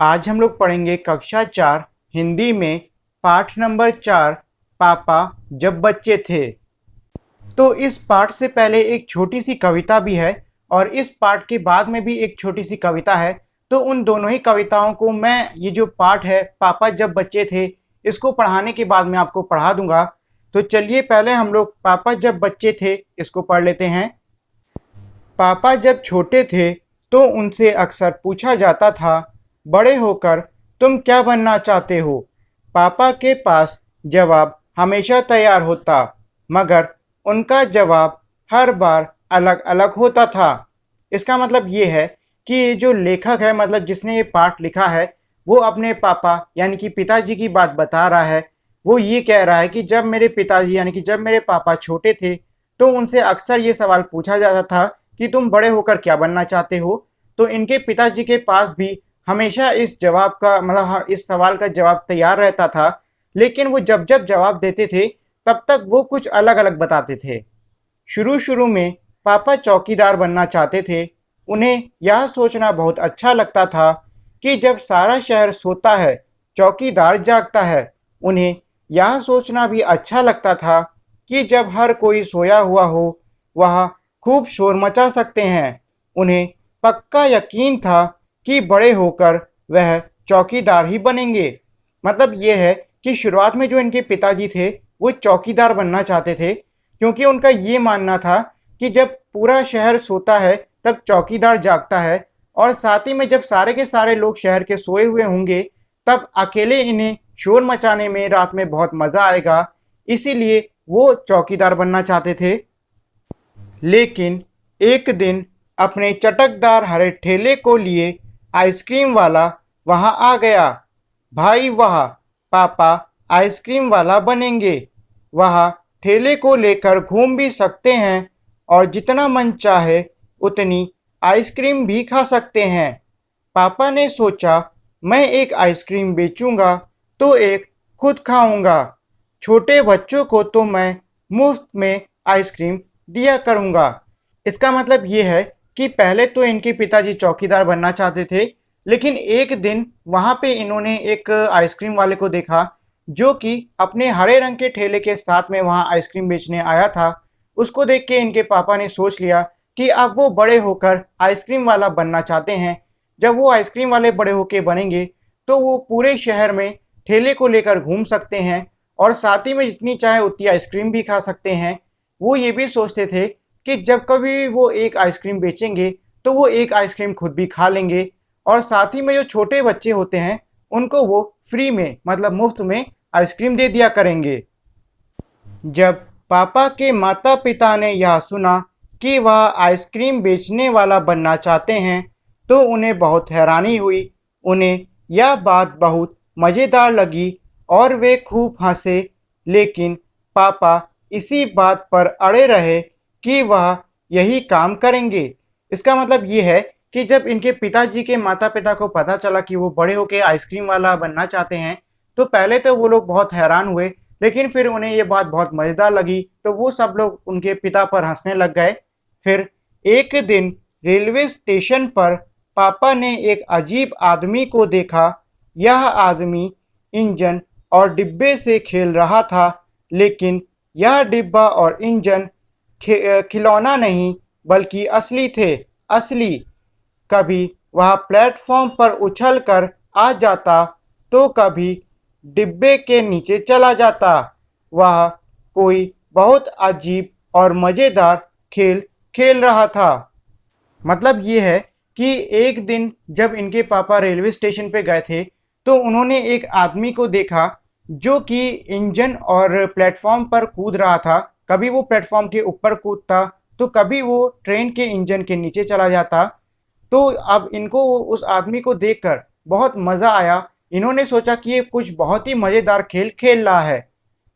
आज हम लोग पढ़ेंगे कक्षा 4 हिंदी में पाठ नंबर 4 पापा जब बच्चे थे। तो इस पाठ से पहले एक छोटी सी कविता भी है और इस पाठ के बाद में भी एक छोटी सी कविता है। तो उन दोनों ही कविताओं को मैं ये जो पाठ है पापा जब बच्चे थे इसको पढ़ाने के बाद में आपको पढ़ा दूंगा। तो चलिए पहले हम लोग पापा जब बच्चे थे इसको पढ़ लेते हैं। पापा जब छोटे थे तो उनसे अक्सर पूछा जाता था, बड़े होकर तुम क्या बनना चाहते हो? पापा के पास जवाब हमेशा तैयार होता, मगर उनका जवाब हर बार अलग-अलग होता था। इसका मतलब ये है कि ये जो लेखक है मतलब जिसने ये पाठ लिखा है, वो अपने पापा यानी कि पिताजी की बात बता रहा है। वो ये कह रहा है कि जब मेरे पिताजी यानी कि जब मेरे पापा छोटे थे, तो उनसे अक्सर ये सवाल पूछा जाता था कि तुम बड़े होकर क्या बनना चाहते हो? तो इनके पिताजी के पास भी हमेशा इस जवाब का मतलब हाँ, इस सवाल का जवाब तैयार रहता था, लेकिन वो जब-जब जवाब देते थे, तब तक वो कुछ अलग-अलग बताते थे। शुरू-शुरू में पापा चौकीदार बनना चाहते थे। उन्हें यह सोचना बहुत अच्छा लगता था कि जब सारा शहर सोता है, चौकीदार जागता है। उन्हें यह सोचना भी अच्छा लगता था कि जब हर कोई सोया हुआ हो, वह खूब शोर मचा सकते हैं। उन्हें पक्का यकीन था कि बड़े होकर वह चौकीदार ही बनेंगे। मतलब ये है कि शुरुआत में जो इनके पिताजी थे, वो चौकीदार बनना चाहते थे, क्योंकि उनका ये मानना था कि जब पूरा शहर सोता है, तब चौकीदार जागता है और साथ ही में जब सारे के सारे लोग शहर के सोए हुए होंगे, तब अकेले इन्हें शोर मचाने में रात में बहुत मज़ा आएगा। इसीलिए वो चौकीदार बनना चाहते थे। लेकिन एक दिन अपने चटकदार हरे ठेले को लिए आइसक्रीम वाला वहां आ गया। भाई वाह, पापा आइसक्रीम वाला बनेंगे। वह ठेले को लेकर घूम भी सकते हैं और जितना मन चाहे उतनी आइसक्रीम भी खा सकते हैं। पापा ने सोचा, मैं एक आइसक्रीम बेचूंगा तो एक खुद खाऊंगा। छोटे बच्चों को तो मैं मुफ्त में आइसक्रीम दिया करूंगा। इसका मतलब ये है कि पहले तो इनके पिताजी चौकीदार बनना चाहते थे, लेकिन एक दिन वहां पे इन्होंने एक आइसक्रीम वाले को देखा जो कि अपने हरे रंग के ठेले के साथ में वहां आइसक्रीम बेचने आया था। उसको देख के इनके पापा ने सोच लिया कि अब वो बड़े होकर आइसक्रीम वाला बनना चाहते हैं। जब वो आइसक्रीम वाले बड़े होके बनेंगे तो वो पूरे शहर में ठेले को लेकर घूम सकते हैं और साथ ही में जितनी चाहे उतनी आइसक्रीम भी खा सकते हैं। वो ये भी सोचते थे कि जब कभी वो एक आइसक्रीम बेचेंगे तो वो एक आइसक्रीम खुद भी खा लेंगे और साथ ही में जो छोटे बच्चे होते हैं उनको वो फ्री में मतलब मुफ्त में आइसक्रीम दे दिया करेंगे। जब पापा के माता-पिता ने यह सुना कि वह आइसक्रीम बेचने वाला बनना चाहते हैं, तो उन्हें बहुत हैरानी हुई। उन्हें यह बात बहुत मज़ेदार लगी और वे खूब हँसे। लेकिन पापा इसी बात पर अड़े रहे कि वह यही काम करेंगे। इसका मतलब ये है कि जब इनके पिताजी के माता-पिता को पता चला कि वो बड़े होके आइसक्रीम वाला बनना चाहते हैं, तो पहले तो वो लोग बहुत हैरान हुए, लेकिन फिर उन्हें ये बात बहुत मज़ेदार लगी, तो वो सब लोग उनके पिता पर हँसने लग गए। फिर एक दिन रेलवे स्टेशन पर पापा ने एक अजीब आदमी को देखा। यह आदमी इंजन और डिब्बे से खेल रहा था, लेकिन यह डिब्बा और इंजन खिलौना नहीं बल्कि असली थे, असली। कभी वह प्लेटफॉर्म पर उछलकर आ जाता, तो कभी डिब्बे के नीचे चला जाता। वह कोई बहुत अजीब और मज़ेदार खेल खेल रहा था। मतलब ये है कि एक दिन जब इनके पापा रेलवे स्टेशन पे गए थे, तो उन्होंने एक आदमी को देखा जो कि इंजन और प्लेटफॉर्म पर कूद रहा था। कभी वो प्लेटफॉर्म के ऊपर कूदता, तो कभी वो ट्रेन के इंजन के नीचे चला जाता। तो अब इनको उस आदमी को देखकर बहुत मज़ा आया। इन्होंने सोचा कि ये कुछ बहुत ही मज़ेदार खेल खेल रहा है।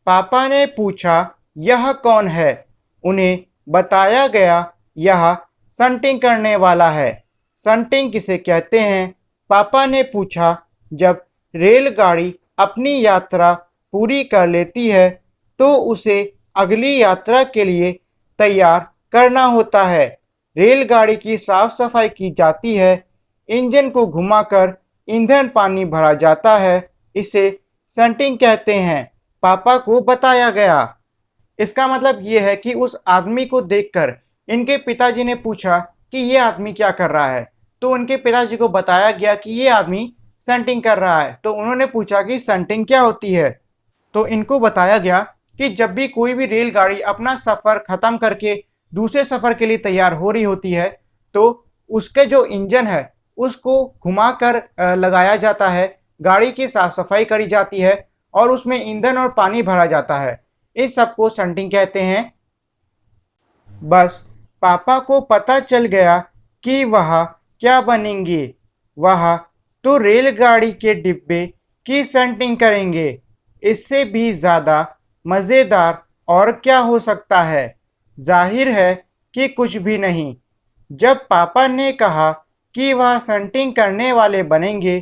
पापा ने पूछा, यह कौन है? उन्हें बताया गया, यह सन्टिंग करने वाला है। सन्टिंग किसे कहते हैं? पापा ने पूछा, जब रेलगाड़ी अपनी यात्रा पूरी कर लेती है तो उसे अगली यात्रा के लिए तैयार करना होता है। रेलगाड़ी की साफ सफाई की जाती है, इंजन को घुमाकर ईंधन पानी भरा जाता है, इसे सेंटिंग कहते हैं, पापा को बताया गया। इसका मतलब ये है कि उस आदमी को देखकर इनके पिताजी ने पूछा कि ये आदमी क्या कर रहा है। तो उनके पिताजी को बताया गया कि ये आदमी सेंटिंग कर रहा है। तो उन्होंने पूछा कि सेंटिंग क्या होती है। तो इनको बताया गया कि जब भी कोई भी रेलगाड़ी अपना सफर खत्म करके दूसरे सफर के लिए तैयार हो रही होती है, तो उसके जो इंजन है उसको घुमाकर लगाया जाता है, गाड़ी की साफ सफाई करी जाती है और उसमें ईंधन और पानी भरा जाता है। इस सब को स्टंटिंग कहते हैं। बस पापा को पता चल गया कि वह क्या बनेंगे। वह तो रेलगाड़ी के डिब्बे की स्टंटिंग करेंगे। इससे भी ज्यादा मजेदार और क्या हो सकता है। जाहिर है कि कुछ भी नहीं। जब पापा ने कहा कि वह स्टंटिंग करने वाले बनेंगे,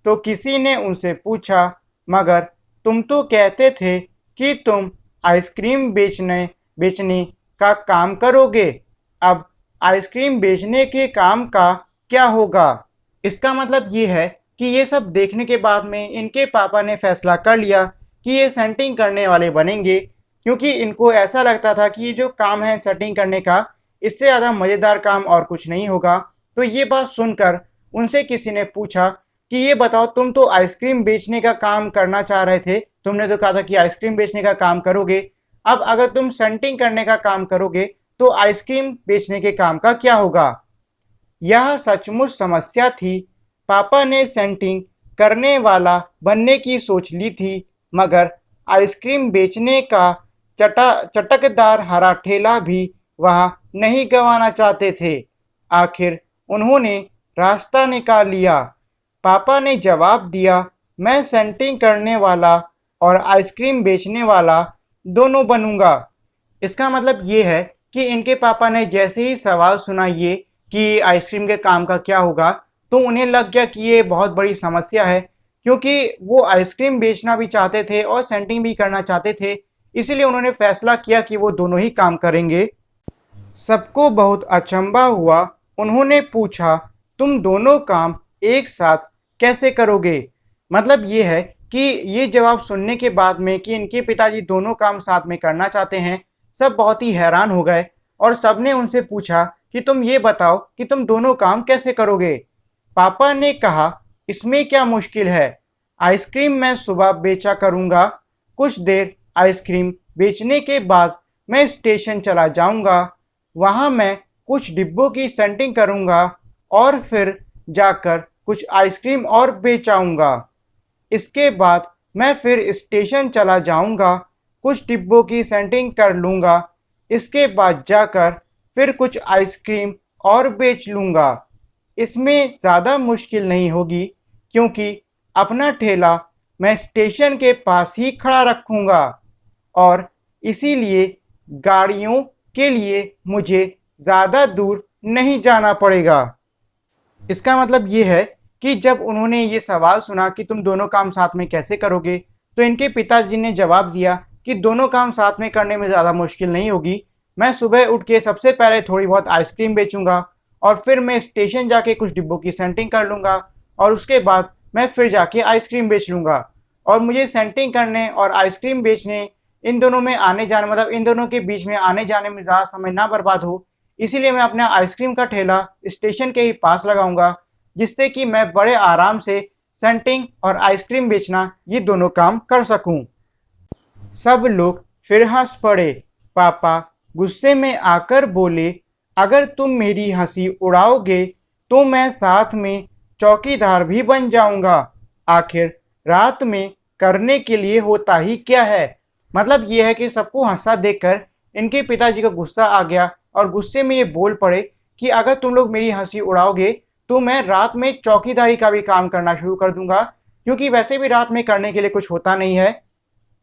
तो किसी ने उनसे पूछा, मगर तुम तो कहते थे कि तुम आइसक्रीम बेचने का काम करोगे। अब आइसक्रीम बेचने के काम का क्या होगा। इसका मतलब ये है कि ये सब देखने के बाद में इनके पापा ने फैसला कर लिया कि ये सेंटिंग करने वाले बनेंगे, क्योंकि इनको ऐसा लगता था कि ये जो काम है सेटिंग करने का, इससे ज़्यादा मज़ेदार काम और कुछ नहीं होगा। तो ये बात सुनकर उनसे किसी ने पूछा कि ये बताओ, तुम तो आइसक्रीम बेचने का काम करना चाह रहे थे, तुमने तो कहा था कि आइसक्रीम बेचने का काम करोगे। अब अगर तुम सेंटिंग करने का काम करोगे तो आइसक्रीम बेचने के काम का क्या होगा। यह सचमुच समस्या थी। पापा ने सेंटिंग करने वाला बनने की सोच ली थी, मगर आइसक्रीम बेचने का चटकदार हरा ठेला भी वह नहीं गंवाना चाहते थे। आखिर उन्होंने रास्ता निकाल लिया। पापा ने जवाब दिया, मैं सेंटिंग करने वाला और आइसक्रीम बेचने वाला दोनों बनूंगा। इसका मतलब ये है कि इनके पापा ने जैसे ही सवाल सुना ये कि आइसक्रीम के काम का क्या होगा, तो उन्हें लग गया कि ये बहुत बड़ी समस्या है, क्योंकि वो आइसक्रीम बेचना भी चाहते थे और सेंटिंग भी करना चाहते थे। इसीलिए उन्होंने फैसला किया कि वो दोनों ही काम करेंगे। सबको बहुत अचंभा हुआ। उन्होंने पूछा, तुम दोनों काम एक साथ कैसे करोगे। मतलब ये है कि ये जवाब सुनने के बाद में कि इनके पिताजी दोनों काम साथ में करना चाहते हैं, सब बहुत ही हैरान हो गए और सबने उनसे पूछा कि तुम ये बताओ कि तुम दोनों काम कैसे करोगे। पापा ने कहा, इसमें क्या मुश्किल है। आइसक्रीम मैं सुबह बेचा करूंगा। कुछ देर आइसक्रीम बेचने के बाद मैं स्टेशन चला जाऊंगा। वहां मैं कुछ डिब्बों की सेंटिंग करूंगा और फिर जाकर कुछ आइसक्रीम और बेच आऊंगा। इसके बाद मैं फिर स्टेशन चला जाऊंगा, कुछ डिब्बों की सेंटिंग कर लूंगा। इसके बाद जाकर फिर कुछ आइसक्रीम और बेच लूंगा। इसमें ज़्यादा मुश्किल नहीं होगी, क्योंकि अपना ठेला मैं स्टेशन के पास ही खड़ा रखूंगा और इसीलिए गाड़ियों के लिए मुझे ज़्यादा दूर नहीं जाना पड़ेगा। इसका मतलब ये है कि जब उन्होंने ये सवाल सुना कि तुम दोनों काम साथ में कैसे करोगे, तो इनके पिताजी ने जवाब दिया कि दोनों काम साथ में करने में ज़्यादा मुश्किल नहीं होगी। मैं सुबह उठ के सबसे पहले थोड़ी बहुत आइसक्रीम बेचूंगा और फिर मैं स्टेशन जाके कुछ डिब्बों की सेंटिंग कर लूंगा और उसके बाद मैं फिर जाके आइसक्रीम बेच लूंगा। और मुझे सेंटिंग करने और आइसक्रीम बेचने, इन दोनों में आने जाने, मतलब इन दोनों के बीच में आने जाने में ज़्यादा समय ना बर्बाद हो, इसीलिए मैं अपना आइसक्रीम का ठेला स्टेशन के ही पास लगाऊंगा, जिससे कि मैं बड़े आराम से सेंटिंग और आइसक्रीम बेचना ये दोनों काम कर सकूं। सब लोग फिर हंस पड़े। पापा गुस्से में आकर बोले, अगर तुम मेरी हंसी उड़ाओगे तो मैं साथ में चौकीदार भी बन जाऊंगा। आखिर रात में करने के लिए होता ही क्या है। मतलब ये है कि सबको हंसा देखकर इनके पिताजी को गुस्सा आ गया और गुस्से में ये बोल पड़े कि अगर तुम लोग मेरी हंसी उड़ाओगे तो मैं रात में चौकीदारी का भी काम करना शुरू कर दूंगा, क्योंकि वैसे भी रात में करने के लिए कुछ होता नहीं है।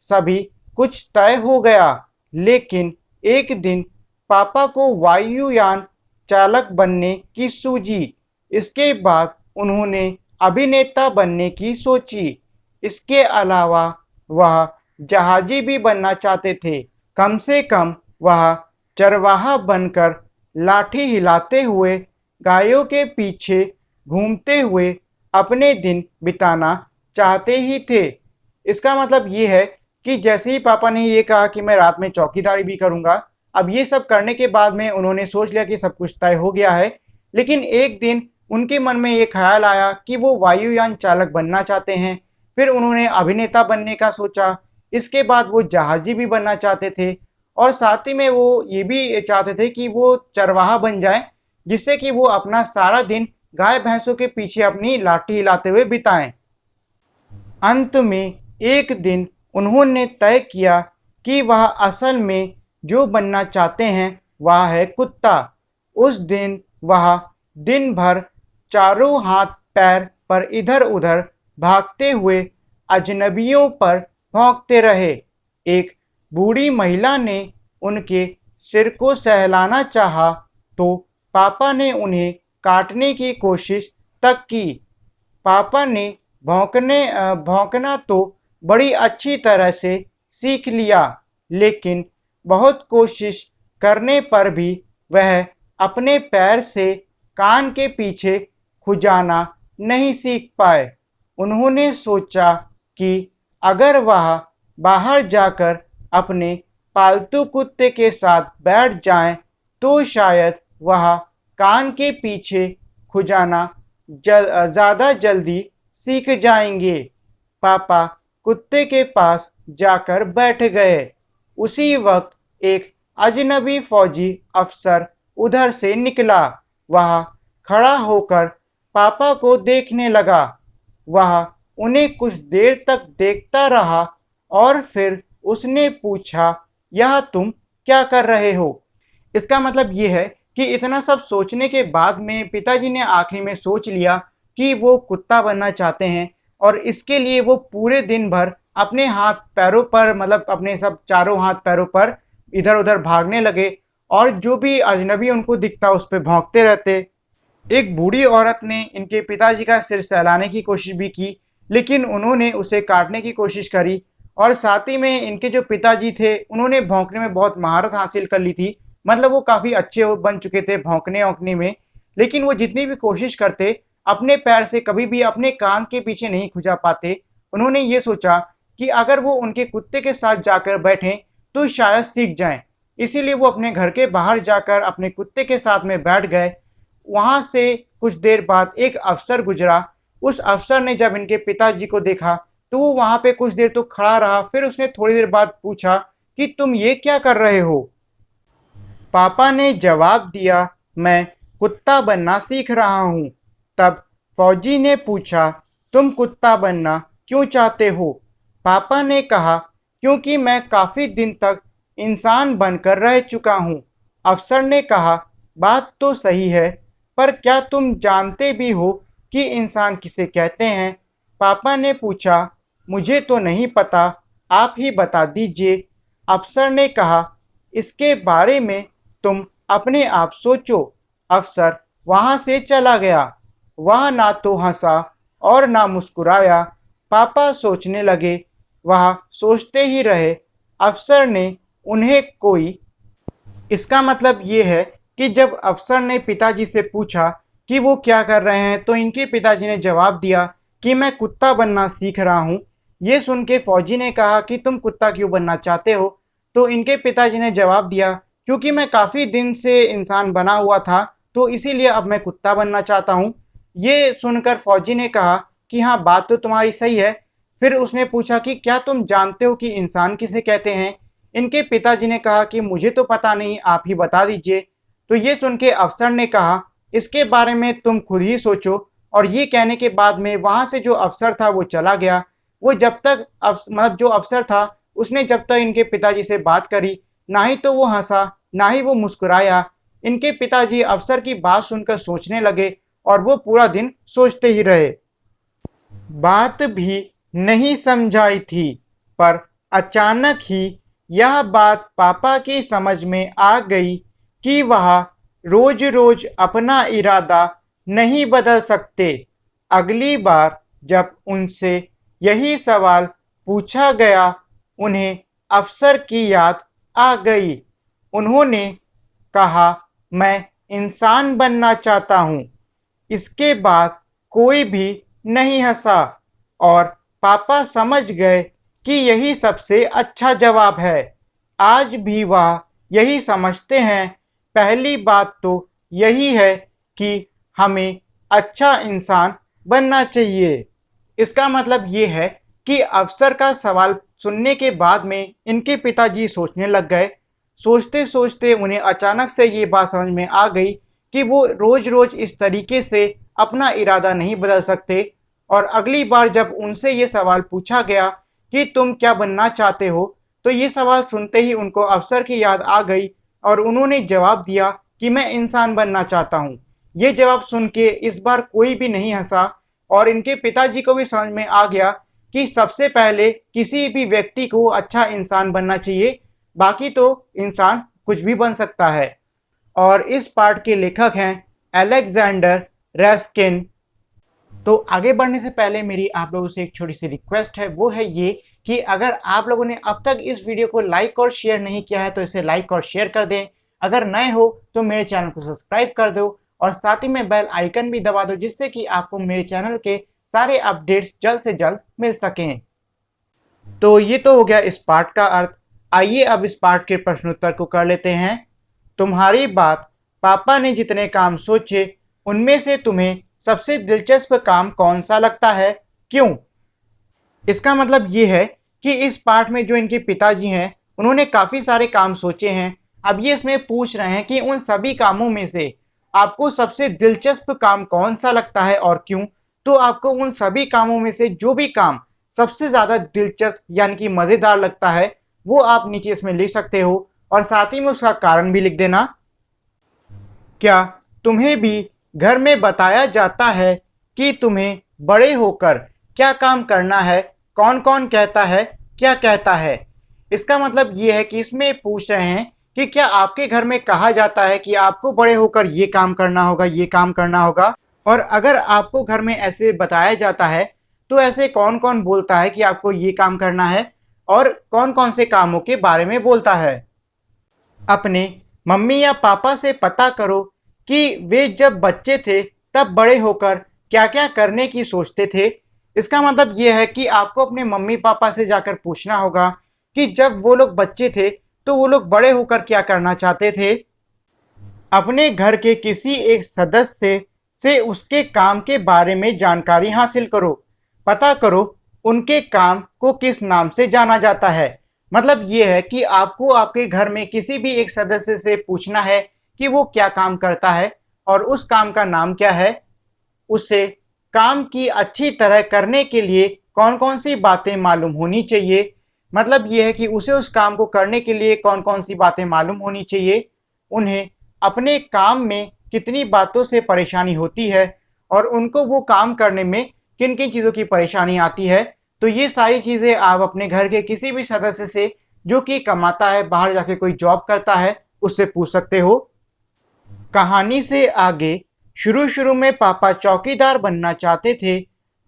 सभी कुछ तय हो गया, लेकिन एक दिन पापा को वायुयान चालक बनने की सूझी। इसके बाद उन्होंने अभिनेता बनने की सोची। इसके अलावा वह जहाजी भी बनना चाहते थे। कम से कम वह चरवाहा बनकर लाठी हिलाते हुए गायों के पीछे घूमते हुए अपने दिन बिताना चाहते ही थे। इसका मतलब ये है कि जैसे ही पापा ने ये कहा कि मैं रात में चौकीदारी भी करूँगा, अब ये सब करने के बाद में उन्होंने सोच लिया कि सब कुछ तय हो गया है। लेकिन एक दिन उनके मन में ये ख़्याल आया कि वो वायुयान चालक बनना चाहते हैं। फिर उन्होंने अभिनेता बनने का सोचा, इसके बाद वो जहाज़ी भी बनना चाहते थे और साथ ही में वो ये भी चाहते थे कि वो चरवाहा बन जाएँ, जिससे कि वो अपना सारा दिन गाय-भैंसों के पीछे अपनी लाठी हिलाते हुए बिताएँ। अंत में एक दिन उन्होंने तय किया कि वह असल में जो बनना चाहते हैं वह है कुत्ता। उस दिन वह दिन भर चारों हाथ पैर पर इधर-उधर भागते हुए अजनबियों पर भौंकते रहे। एक बूढ़ी महिला ने उनके सिर को सहलाना चाहा तो पापा ने उन्हें काटने की कोशिश तक की। पापा ने भौंकना तो बड़ी अच्छी तरह से सीख लिया, लेकिन बहुत कोशिश करने पर भी वह अपने पैर से कान के पीछे खुजाना नहीं सीख पाए। उन्होंने सोचा कि अगर वह बाहर जाकर अपने पालतू कुत्ते के साथ बैठ जाएं, तो शायद वह कान के पीछे खुजाना ज़्यादा जल्दी सीख जाएंगे। पापा कुत्ते के पास जाकर बैठ गए। उसी वक्त एक अजनबी फौजी अफसर उधर से निकला। वह खड़ा होकर पापा को देखने लगा। वह उन्हें कुछ देर तक देखता रहा और फिर उसने पूछा, यह तुम क्या कर रहे हो? इसका मतलब ये है कि इतना सब सोचने के बाद में पिताजी ने आखिरी में सोच लिया कि वो कुत्ता बनना चाहते हैं और इसके लिए वो पूरे दिन भर अपने हाथ पैरों पर मतलब अपने सब चारों हाथ पैरों पर इधर-उधर भागने लगे और जो भी अजनबी उनको दिखता उस पे भौंकते रहते। एक बूढ़ी औरत ने इनके पिताजी का सिर सहलाने की कोशिश भी की, लेकिन उन्होंने उसे काटने की कोशिश करी और साथ ही में इनके जो पिताजी थे, उन्होंने भौंकने में बहुत महारत हासिल कर ली थी। मतलब वो काफ़ी अच्छे बन चुके थे भौंकने-वौंकने में, लेकिन वो जितनी भी कोशिश करते, अपने पैर से कभी भी अपने कान के पीछे नहीं खुजा पाते। उन्होंने ये सोचा कि अगर वो उनके कुत्ते के साथ जाकर बैठें, तो शायद सीख जाएँ। इसीलिए वो अपने घर के बाहर जाकर अपने कुत्ते के साथ में बैठ गए। वहाँ से कुछ देर बाद एक अफ़सर गुज़रा। उस अफ़सर ने जब इनके पिताजी को देखा, तो वो वहाँ पे कुछ देर तो खड़ा रहा। फिर उसने थोड़ी देर बाद पूछा कि तुम ये क्या कर रहे हो? पापा ने जवाब दिया, मैं कुत्ता बनना सीख रहा हूँ। तब फौजी ने पूछा, तुम कुत्ता बनना क्यों चाहते हो? पापा ने कहा, क्योंकि मैं काफ़ी दिन तक इंसान बनकर रह चुका हूँ। अफ़सर ने कहा, बात तो सही है, पर क्या तुम जानते भी हो कि इंसान किसे कहते हैं? पापा ने पूछा, मुझे तो नहीं पता, आप ही बता दीजिए। अफ़सर ने कहा, इसके बारे में तुम अपने आप सोचो। अफ़सर वहाँ से चला गया। वह ना तो हंसा और ना मुस्कुराया। पापा सोचने लगे। वह सोचते ही रहे। अफ़सर ने उन्हें कोई इसका मतलब ये है कि जब अफ़सर ने पिताजी से पूछा कि वो क्या कर रहे हैं, तो इनके पिताजी ने जवाब दिया कि मैं कुत्ता बनना सीख रहा हूँ। ये सुन के फौजी ने कहा कि तुम कुत्ता क्यों बनना चाहते हो? तो इनके पिताजी ने जवाब दिया, क्योंकि मैं काफ़ी दिन से इंसान बना हुआ था, तो इसीलिए अब मैं कुत्ता बनना चाहता हूँ। ये सुनकर फौजी ने कहा कि हाँ, बात तो तुम्हारी सही है। फिर उसने पूछा कि क्या तुम जानते हो कि इंसान किसे कहते हैं? इनके पिताजी ने कहा कि मुझे तो पता नहीं, आप ही बता दीजिए। तो ये सुन के अफ़सर ने कहा, इसके बारे में तुम खुद ही सोचो। और ये कहने के बाद में वहाँ से जो अफ़सर था वो चला गया। वो जब तक मतलब जो अफ़सर था उसने जब तक इनके पिताजी से बात करी, ना ही तो वो हँसा, ना ही वो मुस्कुराया। इनके पिताजी अफ़सर की बात सुनकर सोचने लगे और वो पूरा दिन सोचते ही रहे। बात भी नहीं समझाई थी, पर अचानक ही यह बात पापा की समझ में आ गई कि वह रोज-रोज अपना इरादा नहीं बदल सकते। अगली बार जब उनसे यही सवाल पूछा गया, उन्हें अफ़सर की याद आ गई। उन्होंने कहा, मैं इंसान बनना चाहता हूँ। इसके बाद कोई भी नहीं हंसा और पापा समझ गए कि यही सबसे अच्छा जवाब है। आज भी वह यही समझते हैं। पहली बात तो यही है कि हमें अच्छा इंसान बनना चाहिए। इसका मतलब ये है कि अफसर का सवाल सुनने के बाद में इनके पिताजी सोचने लग गए। सोचते सोचते उन्हें अचानक से ये बात समझ में आ गई कि वो रोज रोज इस तरीके से अपना इरादा नहीं बदल सकते। और अगली बार जब उनसे ये सवाल पूछा गया कि तुम क्या बनना चाहते हो, तो ये सवाल सुनते ही उनको अफसर की याद आ गई और उन्होंने जवाब दिया कि मैं इंसान बनना चाहता हूँ। ये जवाब सुन के इस बार कोई भी नहीं हंसा और इनके पिताजी को भी समझ में आ गया कि सबसे पहले किसी भी व्यक्ति को अच्छा इंसान बनना चाहिए, बाकी तो इंसान कुछ भी बन सकता है। और इस पाठ के लेखक हैं अलेक्जेंडर रेस्किन। तो आगे बढ़ने से पहले मेरी आप लोगों से एक छोटी सी रिक्वेस्ट है, वो है ये कि अगर आप लोगों ने अब तक इस वीडियो को लाइक और शेयर नहीं किया है तो इसे लाइक और शेयर कर दें। अगर नए हो तो मेरे चैनल को सब्सक्राइब कर दो और साथ ही में बेल आइकन भी दबा दो, जिससे कि आपको मेरे चैनल के सारे अपडेट्स जल्द से जल्द मिल सकें। तो ये तो हो गया इस पाठ का अर्थ। आइए अब इस पाठ के प्रश्नोत्तर को कर लेते हैं। तुम्हारी बात, पापा ने जितने काम सोचे उनमें से तुम्हें सबसे दिलचस्प काम कौन सा लगता है, क्यों? इसका मतलब ये है कि इस पाठ में जो इनके पिताजी हैं उन्होंने काफी सारे काम सोचे हैं। अब ये इसमें पूछ रहे हैं कि उन सभी कामों में से आपको सबसे दिलचस्प काम कौन सा लगता है और क्यों। तो आपको उन सभी कामों में से जो भी काम सबसे ज्यादा दिलचस्प यानी कि मजेदार लगता है वो आप नीचे इसमें लिख सकते हो और साथ ही में उसका कारण भी लिख देना। क्या तुम्हें भी घर में बताया जाता है कि तुम्हें बड़े होकर क्या काम करना है? कौन कौन कहता है, क्या कहता है? इसका मतलब ये है कि इसमें पूछ रहे हैं कि क्या आपके घर में कहा जाता है कि आपको बड़े होकर ये काम करना होगा, ये काम करना होगा? और अगर आपको घर में ऐसे बताया जाता है तो ऐसे कौन कौन बोलता है कि आपको ये काम करना है और कौन कौन से कामों के बारे में बोलता है? अपने मम्मी या पापा से पता करो कि वे जब बच्चे थे तब बड़े होकर क्या-क्या करने की सोचते थे। इसका मतलब ये है कि आपको अपने मम्मी पापा से जाकर पूछना होगा कि जब वो लोग बच्चे थे तो वो लोग बड़े होकर क्या करना चाहते थे। अपने घर के किसी एक सदस्य से उसके काम के बारे में जानकारी हासिल करो। पता करो उनके काम को किस नाम से जाना जाता है। मतलब ये है कि आपको आपके घर में किसी भी एक सदस्य से पूछना है कि वो क्या काम करता है और उस काम का नाम क्या है। उसे काम की अच्छी तरह करने के लिए कौन कौन सी बातें मालूम होनी चाहिए। मतलब ये है कि उसे उस काम को करने के लिए कौन कौन सी बातें मालूम होनी चाहिए। उन्हें अपने काम में कितनी बातों से परेशानी होती है और उनको वो काम करने में किन किन चीज़ों की परेशानी आती है। तो ये सारी चीज़ें आप अपने घर के किसी भी सदस्य से जो कि कमाता है, बाहर जाके कोई जॉब करता है, उससे पूछ सकते हो। कहानी से आगे, शुरू शुरू में पापा चौकीदार बनना चाहते थे।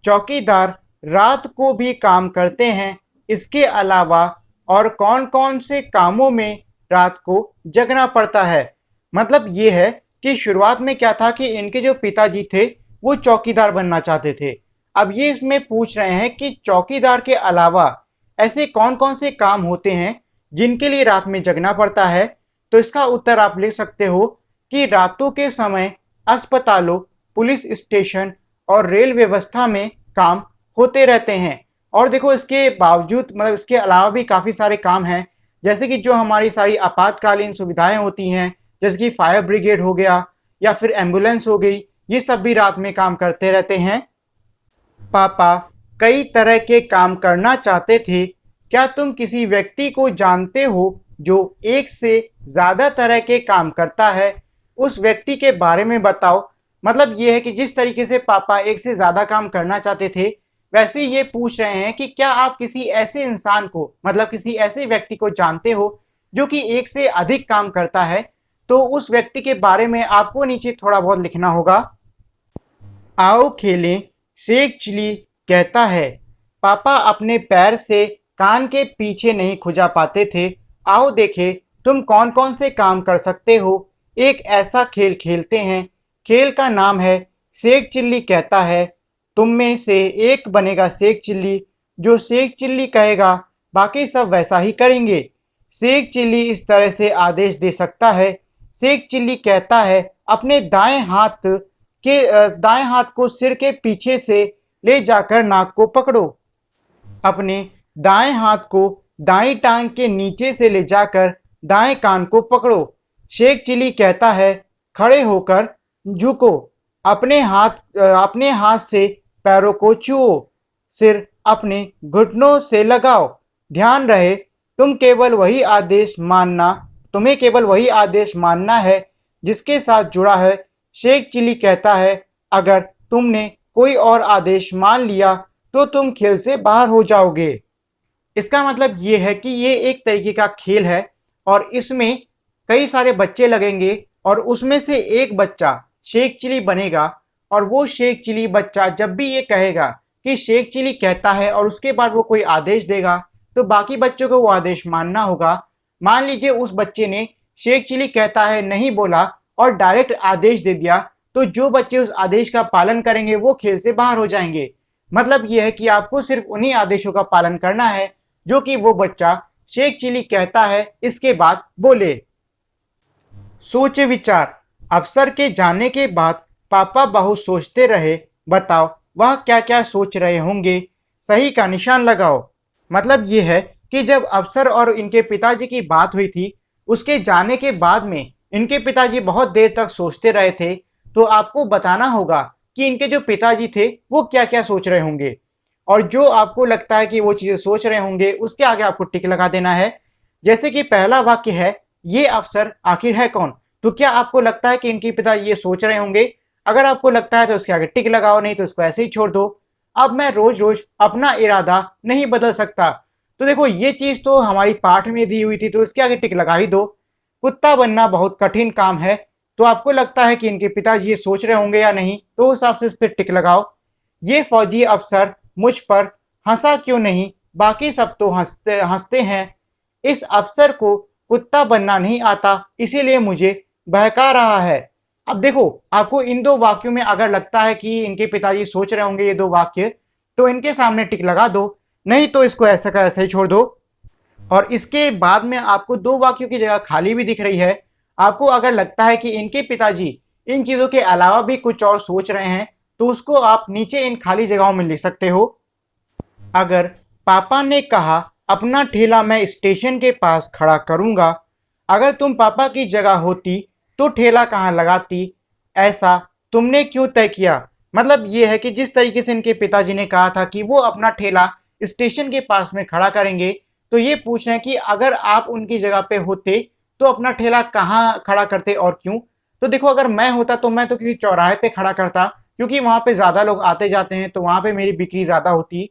चौकीदार रात को भी काम करते हैं। इसके अलावा और कौन कौन से कामों में रात को जगना पड़ता है। मतलब ये है कि शुरुआत में क्या था कि इनके जो पिताजी थे वो चौकीदार बनना चाहते थे। अब ये इसमें पूछ रहे हैं कि चौकीदार के अलावा ऐसे कौन कौन से काम होते हैं जिनके लिए रात में जगना पड़ता है। तो इसका उत्तर आप लिख सकते हो कि रातों के समय अस्पतालों, पुलिस स्टेशन और रेल व्यवस्था में काम होते रहते हैं। और देखो इसके बावजूद मतलब इसके अलावा भी काफ़ी सारे काम हैं, जैसे कि जो हमारी सारी आपातकालीन सुविधाएं होती हैं, जैसे कि फायर ब्रिगेड हो गया या फिर एम्बुलेंस हो गई, ये सब भी रात में काम करते रहते हैं। पापा कई तरह के काम करना चाहते थे। क्या तुम किसी व्यक्ति को जानते हो जो एक से ज्यादा तरह के काम करता है? उस व्यक्ति के बारे में बताओ। मतलब ये है कि जिस तरीके से पापा एक से ज्यादा काम करना चाहते थे, वैसे ये पूछ रहे हैं कि क्या आप किसी ऐसे इंसान को मतलब किसी ऐसे व्यक्ति को जानते हो जो कि एक से अधिक काम करता है। तो उस व्यक्ति के बारे में आपको नीचे थोड़ा बहुत लिखना होगा। आओ खेलें, शेख चिली कहता है। पापा अपने पैर से कान के पीछे नहीं खुजा पाते थे। आओ देखें तुम कौन कौन से काम कर सकते हो। एक ऐसा खेल खेलते हैं। खेल का नाम है शेख चिल्ली कहता है। तुम में से एक बनेगा शेख चिल्ली, जो शेख चिल्ली कहेगा बाकी सब वैसा ही करेंगे। शेख चिल्ली इस तरह से आदेश दे सकता है। शेख चिल्ली कहता है अपने दाएं हाथ को सिर के पीछे से ले जाकर नाक को पकड़ो। अपने दाएं हाथ को दाईं टांग के नीचे से ले जाकर दाएं कान को पकड़ो। शेख चिल्ली कहता है खड़े होकर झुको। अपने हाथ से पैरों को छुओ। सिर अपने घुटनों से लगाओ। ध्यान रहे तुम्हें केवल वही आदेश मानना है जिसके साथ जुड़ा है। शेख चिल्ली कहता है अगर तुमने कोई और आदेश मान लिया तो तुम खेल से बाहर हो जाओगे। इसका मतलब ये है कि ये एक तरीके का खेल है और इसमें कई सारे बच्चे लगेंगे और उसमें से एक बच्चा शेख चिल्ली बनेगा और वो शेख चिल्ली बच्चा जब भी ये कहेगा कि शेख चिल्ली कहता है और उसके बाद वो कोई आदेश देगा तो बाकी बच्चों को वो आदेश मानना होगा। मान लीजिए उस बच्चे ने शेख चिल्ली कहता है नहीं बोला और डायरेक्ट आदेश दे दिया तो जो बच्चे उस आदेश का पालन करेंगे वो खेल से बाहर हो जाएंगे। मतलब यह है कि आपको सिर्फ उन्हीं आदेशों का पालन करना है जो कि वो बच्चा शेख चिल्ली कहता है, इसके बाद बोले। सोच विचार। अफसर के जाने के बाद पापा बहुत सोचते रहे। बताओ वह क्या क्या सोच रहे होंगे। सही का निशान लगाओ। मतलब ये है कि जब अफसर और इनके पिताजी की बात हुई थी उसके जाने के बाद में इनके पिताजी बहुत देर तक सोचते रहे थे, तो आपको बताना होगा कि इनके जो पिताजी थे वो क्या क्या सोच रहे होंगे और जो आपको लगता है कि वो चीजें सोच रहे होंगे उसके आगे आपको टिक लगा देना है। जैसे कि पहला वाक्य है ये अफसर आखिर है कौन, तो क्या आपको लगता है कि इनके पिता ये सोच रहे होंगे। अगर आपको लगता है तो उसके आगे टिक लगाओ, नहीं तो इसको ऐसे ही छोड़ दो। अब मैं रोज रोज अपना इरादा नहीं बदल सकता, तो देखो ये चीज तो हमारी पाठ में दी हुई थी तो इसके आगे टिक लगा ही दो। कुत्ता बनना बहुत कठिन काम है, तो आपको लगता है कि इनके पिताजी ये सोच रहे होंगे या नहीं, तो उस हिसाब से इस पर टिक लगाओ। ये फौजी अफसर मुझ पर हंसा क्यों नहीं, बाकी सब तो हंसते हंसते हैं। इस अफसर को कुत्ता बनना नहीं आता इसीलिए मुझे बहका रहा है। अब देखो आपको इन दो वाक्यों में अगर लगता है कि इनके पिताजी सोच रहे होंगे ये दो वाक्य, तो इनके सामने टिक लगा दो, नहीं तो इसको ऐसा का ऐसा ही छोड़ दो। और इसके बाद में आपको दो वाक्यों की जगह खाली भी दिख रही है। आपको अगर लगता है कि इनके पिताजी इन चीजों के अलावा भी कुछ और सोच रहे हैं तो उसको आप नीचे इन खाली जगहों में लिख सकते हो। अगर पापा ने कहा अपना ठेला मैं स्टेशन के पास खड़ा करूंगा, अगर तुम पापा की जगह होती तो ठेला कहाँ लगाती, ऐसा तुमने क्यों तय किया। मतलब ये है कि जिस तरीके से इनके पिताजी ने कहा था कि वो अपना ठेला स्टेशन के पास में खड़ा करेंगे, तो ये पूछ रहे हैं कि अगर आप उनकी जगह पे होते तो अपना ठेला कहाँ खड़ा करते और क्यों। तो देखो अगर मैं होता तो मैं तो किसी चौराहे पे खड़ा करता, क्योंकि वहां पे ज्यादा लोग आते जाते हैं तो वहां पे मेरी बिक्री ज्यादा होती।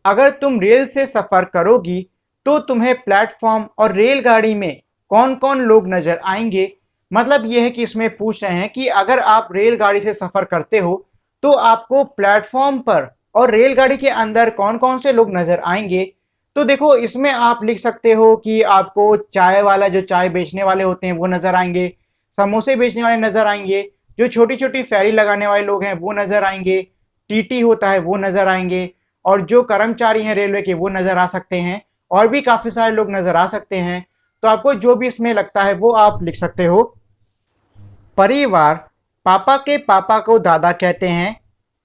अगर तुम रेल से सफर करोगी तो तुम्हें प्लेटफॉर्म और रेलगाड़ी में कौन कौन लोग नजर आएंगे। मतलब यह है कि इसमें पूछ रहे हैं कि अगर आप रेलगाड़ी से सफर करते हो तो आपको प्लेटफॉर्म पर और रेलगाड़ी के अंदर कौन कौन से लोग नजर आएंगे। तो देखो इसमें आप लिख सकते हो कि आपको चाय वाला, जो चाय बेचने वाले होते हैं वो नजर आएंगे, समोसे बेचने वाले नजर आएंगे, जो छोटी छोटी फेरी लगाने वाले लोग हैं वो नजर आएंगे, टीटी होता है वो नजर आएंगे, और जो कर्मचारी हैं रेलवे के वो नजर आ सकते हैं, और भी काफी सारे लोग नजर आ सकते हैं। तो आपको जो भी इसमें लगता है वो आप लिख सकते हो। परिवार। पापा के पापा को दादा कहते हैं।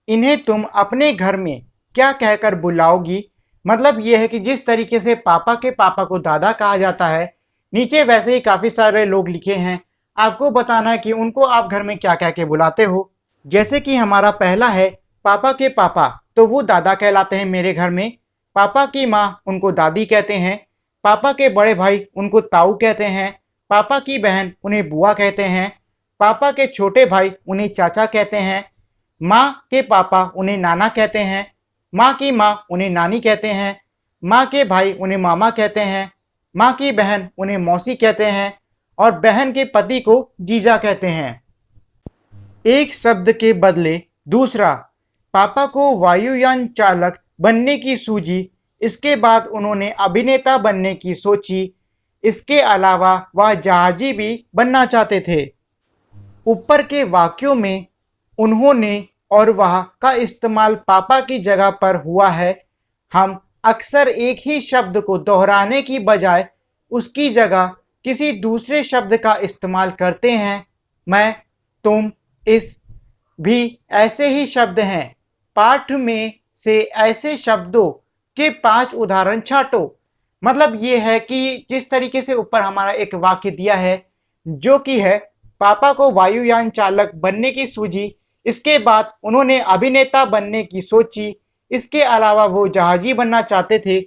इन्हें तुम अपने घर में क्या कहकर बुलाओगी। मतलब यह है कि जिस तरीके से पापा के पापा को दादा कहा जाता है, नीचे वैसे ही काफी सारे लोग लिखे हैं। आपको बताना है कि उनको आप घर में क्या कह के बुलाते हो। जैसे कि हमारा पहला है पापा के पापा, तो वो दादा कहलाते हैं मेरे घर में। पापा की माँ उनको दादी कहते हैं। पापा के बड़े भाई उनको ताऊ कहते हैं। पापा की बहन उन्हें बुआ कहते हैं। पापा के छोटे भाई उन्हें चाचा कहते हैं। माँ के पापा उन्हें नाना कहते हैं। माँ की माँ उन्हें नानी कहते हैं। माँ के भाई उन्हें मामा कहते हैं। माँ की बहन उन्हें मौसी कहते हैं और बहन के पति को जीजा कहते हैं। एक शब्द के बदले दूसरा। पापा को वायुयान चालक बनने की सूझी, इसके बाद उन्होंने अभिनेता बनने की सोची। इसके अलावा वह जहाजी भी बनना चाहते थे। ऊपर के वाक्यों में उन्होंने और वह का इस्तेमाल पापा की जगह पर हुआ है। हम अक्सर एक ही शब्द को दोहराने की बजाय उसकी जगह किसी दूसरे शब्द का इस्तेमाल करते हैं। मैं, तुम, इस भी ऐसे ही शब्द हैं। पाठ में से ऐसे शब्दों के 5 उदाहरण छांटो। मतलब ये है कि जिस तरीके से ऊपर हमारा एक वाक्य दिया है जो कि है पापा को वायुयान चालक बनने की सूझी, इसके बाद उन्होंने अभिनेता बनने की सोची, इसके अलावा वो जहाजी बनना चाहते थे।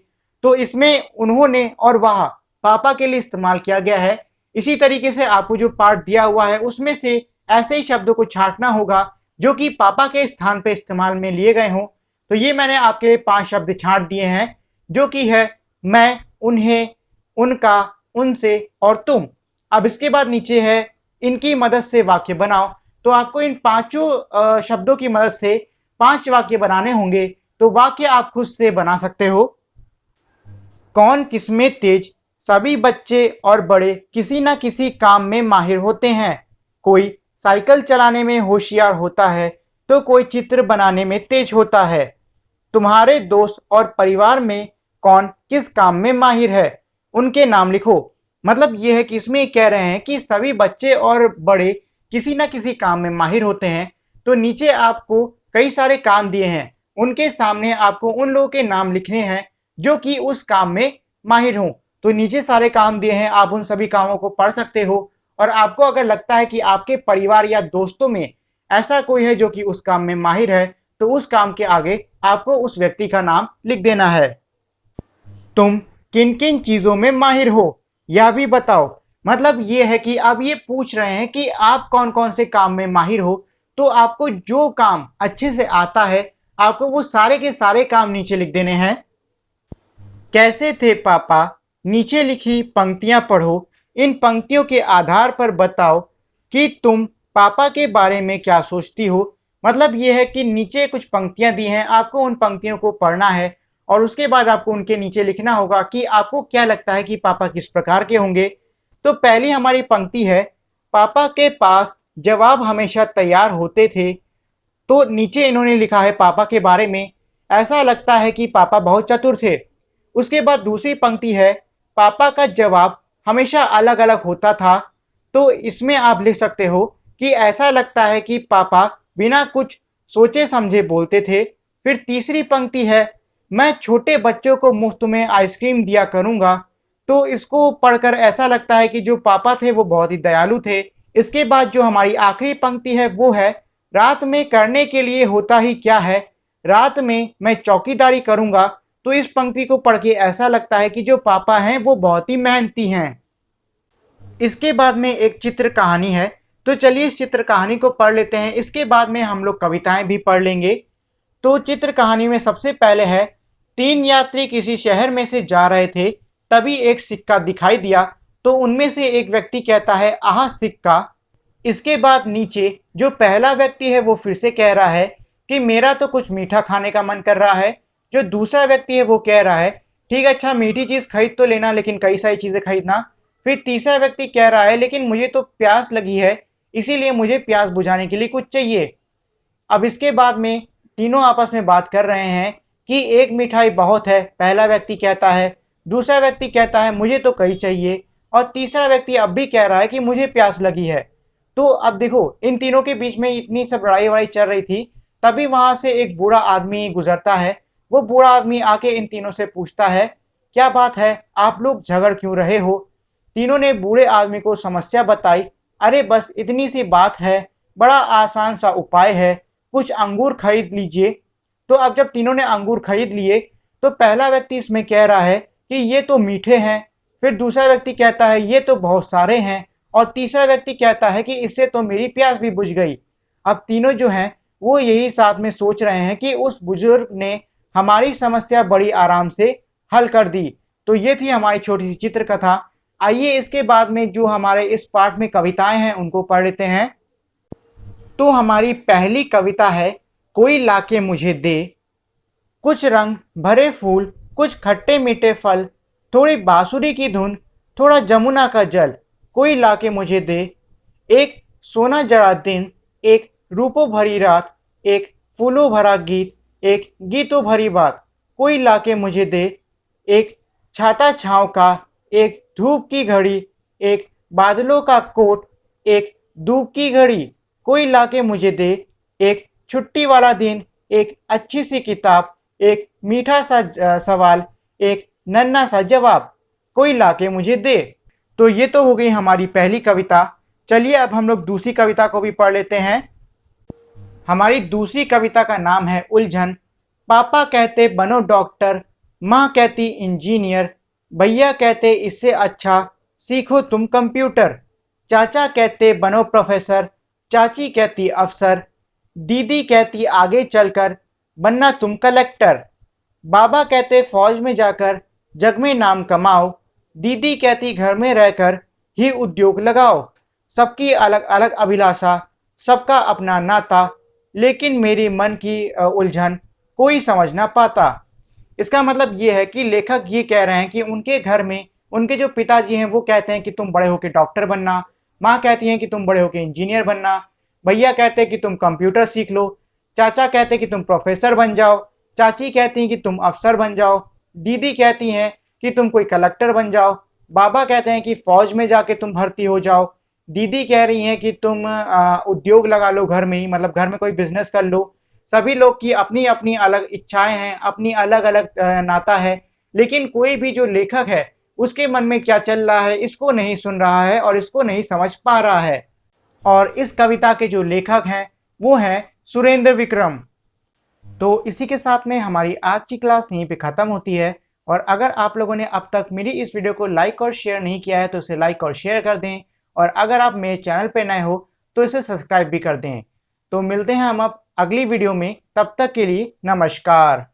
तो इसमें उन्होंने और वह पापा के लिए इस्तेमाल किया गया है। इसी तरीके से आपको जो पाठ दिया हुआ है उसमें से ऐसे ही शब्दों को छांटना होगा जो कि पापा के स्थान पे इस्तेमाल में लिए गए हों। तो ये मैंने आपके लिए 5 शब्द छांट दिए हैं जो कि है मैं, उन्हें, उनका, उनसे और तुम। अब इसके बाद नीचे है इनकी मदद से वाक्य बनाओ। तो आपको इन पांचों शब्दों की मदद से 5 वाक्य बनाने होंगे। तो वाक्य आप खुद से बना सकते हो। कौन किसमें तेज? सभी बच्चे और बड़े किसी न किसी काम में माहिर होते हैं। कोई साइकिल चलाने में होशियार होता है तो कोई चित्र बनाने में तेज होता है। तुम्हारे दोस्त और परिवार में कौन किस काम में माहिर है? उनके नाम लिखो। मतलब ये है कि इसमें कह रहे हैं कि सभी बच्चे और बड़े किसी न किसी काम में माहिर होते हैं। तो नीचे आपको कई सारे काम दिए हैं, उनके सामने आपको उन लोगों के नाम लिखने हैं जो कि उस काम में माहिर हों। तो नीचे सारे काम दिए हैं, आप उन सभी कामों को पढ़ सकते हो। और आपको अगर लगता है कि आपके परिवार या दोस्तों में ऐसा कोई है जो कि उस काम में माहिर है, तो उस काम के आगे आपको उस व्यक्ति का नाम लिख देना है। तुम किन किन चीजों में माहिर हो यह भी बताओ। मतलब ये है कि अब ये पूछ रहे हैं कि आप कौन कौन से काम में माहिर हो। तो आपको जो काम अच्छे से आता है आपको वो सारे के सारे काम नीचे लिख देने हैं। कैसे थे पापा? नीचे लिखी पंक्तियां पढ़ो। इन पंक्तियों के आधार पर बताओ कि तुम पापा के बारे में क्या सोचती हो। मतलब ये है कि नीचे कुछ पंक्तियां दी हैं, आपको उन पंक्तियों को पढ़ना है और उसके बाद आपको उनके नीचे लिखना होगा कि आपको क्या लगता है कि पापा किस प्रकार के होंगे। तो पहली हमारी पंक्ति है, पापा के पास जवाब हमेशा तैयार होते थे। तो नीचे इन्होंने लिखा है पापा के बारे में, ऐसा लगता है कि पापा बहुत चतुर थे। उसके बाद दूसरी पंक्ति है, पापा का जवाब हमेशा अलग अलग होता था। तो इसमें आप लिख सकते हो कि ऐसा लगता है कि पापा बिना कुछ सोचे समझे बोलते थे। फिर तीसरी पंक्ति है, मैं छोटे बच्चों को मुफ्त में आइसक्रीम दिया करूंगा। तो इसको पढ़कर ऐसा लगता है कि जो पापा थे वो बहुत ही दयालु थे। इसके बाद जो हमारी आखिरी पंक्ति है वो है, रात में करने के लिए होता ही क्या है, रात में मैं चौकीदारी करूंगा। तो इस पंक्ति को पढ़ के ऐसा लगता है कि जो पापा हैं वो बहुत ही मेहनती हैं। इसके बाद में एक चित्र कहानी है। तो चलिए इस चित्र कहानी को पढ़ लेते हैं, इसके बाद में हम लोग कविताएं भी पढ़ लेंगे। तो चित्र कहानी में सबसे पहले है, 3 यात्री किसी शहर में से जा रहे थे, तभी एक सिक्का दिखाई दिया। तो उनमें से एक व्यक्ति कहता है, आह सिक्का। इसके बाद नीचे जो पहला व्यक्ति है वो फिर से कह रहा है कि मेरा तो कुछ मीठा खाने का मन कर रहा है। जो दूसरा व्यक्ति है वो कह रहा है, ठीक है अच्छा मीठी चीज खरीद तो लेना लेकिन कई सारी चीजें खरीदना। फिर तीसरा व्यक्ति कह रहा है, लेकिन मुझे तो प्यास लगी है, इसीलिए मुझे प्यास बुझाने के लिए कुछ चाहिए। अब इसके बाद में तीनों आपस में बात कर रहे हैं कि एक मिठाई बहुत है, पहला व्यक्ति कहता है। दूसरा व्यक्ति कहता है मुझे तो कई चाहिए। और तीसरा व्यक्ति अब भी कह रहा है कि मुझे प्यास लगी है। तो अब देखो इन तीनों के बीच में इतनी सब लड़ाई वड़ाई चल रही थी, तभी वहां से एक बूढ़ा आदमी गुजरता है। वो बूढ़ा आदमी आके इन तीनों से पूछता है, क्या बात है, आप लोग झगड़ क्यों रहे हो? तीनों ने बूढ़े आदमी को समस्या बताई। अरे बस इतनी सी बात है, बड़ा आसान सा उपाय है, कुछ अंगूर खरीद लीजिए। तो अब जब तीनों ने अंगूर खरीद लिए तो पहला व्यक्ति इसमें कह रहा है कि ये तो मीठे हैं। फिर दूसरा व्यक्ति कहता है ये तो बहुत सारे हैं। और तीसरा व्यक्ति कहता है कि इससे तो मेरी प्यास भी बुझ गई। अब तीनों जो हैं वो यही साथ में सोच रहे हैं कि उस बुजुर्ग ने हमारी समस्या बड़ी आराम से हल कर दी। तो ये थी हमारी छोटी सी चित्र कथा। आइए इसके बाद में जो हमारे इस पाठ में कविताएं हैं उनको पढ़ लेते हैं। तो हमारी पहली कविता है, कोई लाके मुझे दे। कुछ रंग भरे फूल, कुछ खट्टे मीठे फल, थोड़ी बांसुरी की धुन, थोड़ा जमुना का जल, कोई लाके मुझे दे। एक सोना जड़ा दिन, एक रूपों भरी रात, एक फूलों भरा गीत, एक गीतों भरी बात, कोई लाके मुझे दे, एक छाता छाँव का, एक धूप की घड़ी, एक बादलों का कोट, एक धूप की घड़ी, कोई लाके मुझे दे, एक छुट्टी वाला दिन, एक अच्छी सी किताब, एक मीठा सा सवाल, एक नन्हा सा जवाब, कोई लाके मुझे दे। तो ये तो हो गई हमारी पहली कविता। चलिए अब हम लोग दूसरी कविता को भी पढ़ लेते हैं। हमारी दूसरी कविता का नाम है उलझन। पापा कहते बनो डॉक्टर, माँ कहती इंजीनियर, भैया कहते इससे अच्छा सीखो तुम कंप्यूटर, चाचा कहते बनो प्रोफेसर, चाची कहती अफसर, दीदी कहती आगे चलकर बनना तुम कलेक्टर, बाबा कहते फौज में जाकर जग में नाम कमाओ, दीदी कहती घर में रहकर ही उद्योग लगाओ। सबकी अलग अलग अभिलाषा, सबका अपना नाता, लेकिन मेरी मन की उलझन कोई समझ ना पाता। इसका मतलब ये है कि लेखक ये कह रहे हैं कि उनके घर में उनके जो पिताजी हैं वो कहते हैं कि तुम बड़े होकर डॉक्टर बनना, माँ कहती हैं कि तुम बड़े होकर इंजीनियर बनना, भैया कहते हैं कि तुम कंप्यूटर सीख लो, चाचा कहते हैं कि तुम प्रोफेसर बन जाओ, चाची कहती हैं कि तुम अफसर बन जाओ, दीदी कहती हैं कि तुम कोई कलेक्टर बन जाओ, बाबा कहते हैं कि फौज में जाके तुम भर्ती हो जाओ, दीदी कह रही हैं कि तुम उद्योग लगा लो घर में ही, मतलब घर में कोई बिजनेस कर लो। सभी लोग की अपनी अपनी अलग इच्छाएं हैं, अपनी अलग अलग नाता है, लेकिन कोई भी जो लेखक है उसके मन में क्या चल रहा है इसको नहीं सुन रहा है और इसको नहीं समझ पा रहा है। और इस कविता के जो लेखक हैं वो हैं सुरेंद्र विक्रम। तो इसी के साथ में हमारी आज की क्लास यहीं पे ख़त्म होती है। और अगर आप लोगों ने अब तक मेरी इस वीडियो को लाइक और शेयर नहीं किया है तो इसे लाइक और शेयर कर दें, और अगर आप मेरे चैनल पे नए हो तो इसे सब्सक्राइब भी कर दें। तो मिलते हैं हम अब अगली वीडियो में, तब तक के लिए नमस्कार।